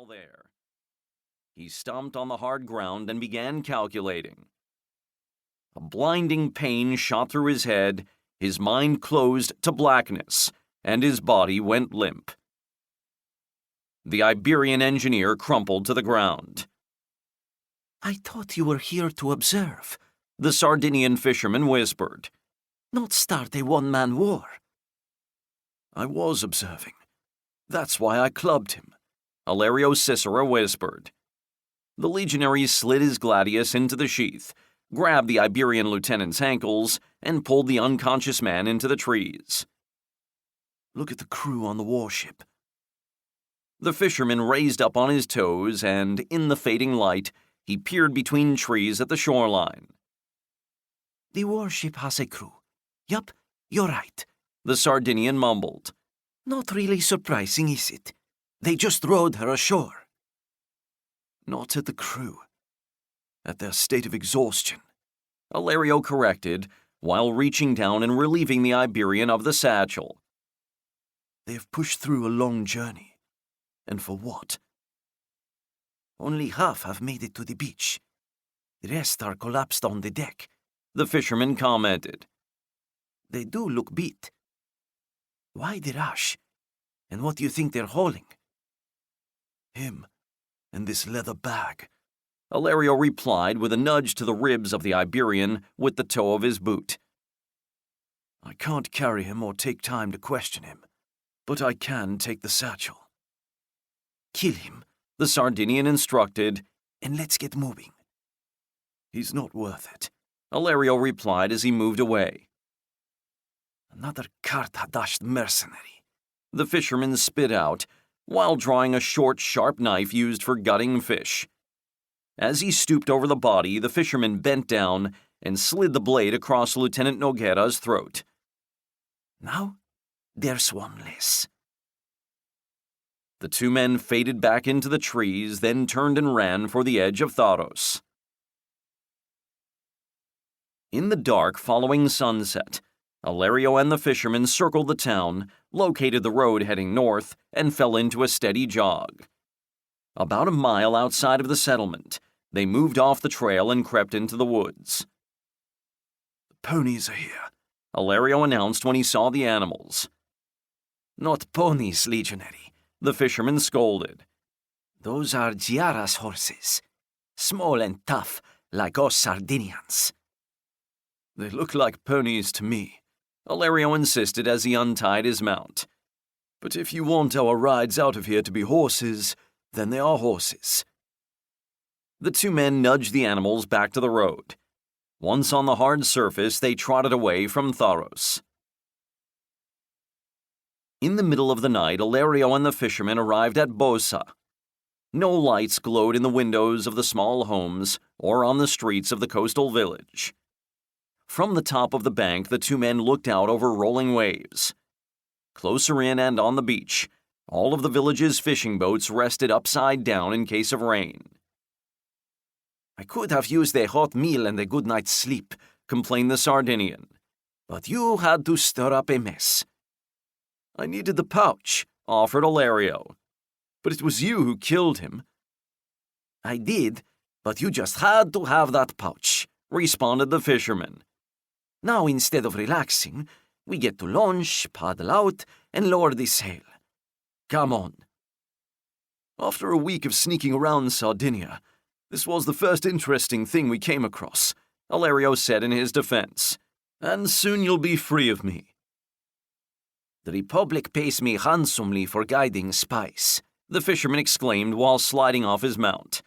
while there. He stomped on the hard ground and began calculating. A blinding pain shot through his head, his mind closed to blackness, and his body went limp. The Iberian engineer crumpled to the ground. "I thought you were here to observe," the Sardinian fisherman whispered. "Not start a one-man war." "I was observing. That's why I clubbed him," Alerio Sisera whispered. The Legionaries slid his gladius into the sheath, grabbed the Iberian lieutenant's ankles, and pulled the unconscious man into the trees. "Look at the crew on the warship." The fisherman raised up on his toes, and, in the fading light, he peered between trees at the shoreline. "The warship has a crew. Yup, you're right," the Sardinian mumbled. "Not really surprising, is it? They just rowed her ashore." "Not at the crew. At their state of exhaustion," Alerio corrected, while reaching down and relieving the Iberian of the satchel. "They have pushed through a long journey. And for what?" "Only half have made it to the beach. The rest are collapsed on the deck," the fisherman commented. "They do look beat. Why the rush? And what do you think they're hauling?" "Him and this leather bag," Alerio replied with a nudge to the ribs of the Iberian with the toe of his boot. "I can't carry him or take time to question him, but I can take the satchel." "Kill him," the Sardinian instructed, "and let's get moving." "He's not worth it," Alerio replied as he moved away. "Another carve mercenary," the fisherman spit out, while drawing a short, sharp knife used for gutting fish. As he stooped over the body, the fisherman bent down and slid the blade across Lieutenant Noguera's throat. "Now, there's one less." The two men faded back into the trees, then turned and ran for the edge of Tharos. In the dark following sunset, Alerio and the fisherman circled the town, located the road heading north, and fell into a steady jog. About a mile outside of the settlement, they moved off the trail and crept into the woods. "The ponies are here," Alerio announced when he saw the animals. "Not ponies, Legionary," the fisherman scolded. "Those are Giara's horses, small and tough like us Sardinians." "They look like ponies to me," Alerio insisted as he untied his mount. "But if you want our rides out of here to be horses, then they are horses." The two men nudged the animals back to the road. Once on the hard surface, they trotted away from Tharos. In the middle of the night, Alerio and the fisherman arrived at Bosa. No lights glowed in the windows of the small homes or on the streets of the coastal village. From the top of the bank, the two men looked out over rolling waves. Closer in and on the beach, all of the village's fishing boats rested upside down in case of rain. "I could have used a hot meal and a good night's sleep," complained the Sardinian. "But you had to stir up a mess." "I needed the pouch," offered Alerio. "But it was you who killed him." "I did, but you just had to have that pouch," responded the fisherman. "Now, instead of relaxing, we get to launch, paddle out, and lower the sail. Come on." "After a week of sneaking around Sardinia, this was the first interesting thing we came across," Alerio said in his defense. "And soon you'll be free of me." "The Republic pays me handsomely for guiding spies," the fisherman exclaimed while sliding off his mount.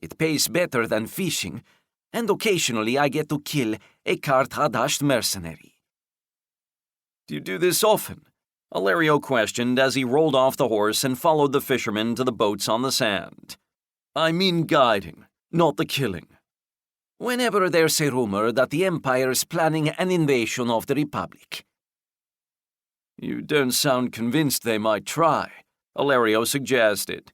"It pays better than fishing, and occasionally I get to kill a carve mercenary." "Do you do this often?" Alerio questioned as he rolled off the horse and followed the fisherman to the boats on the sand. "I mean guiding, not the killing." "Whenever there's a rumor that the Empire is planning an invasion of the Republic." "You don't sound convinced they might try," Alerio suggested.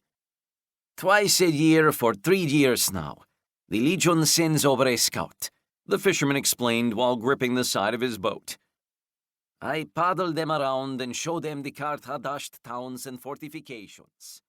"Twice a year for 3 years now. The Legion sends over a scout," the fisherman explained while gripping the side of his boat. "I paddle them around and show them the carve towns and fortifications."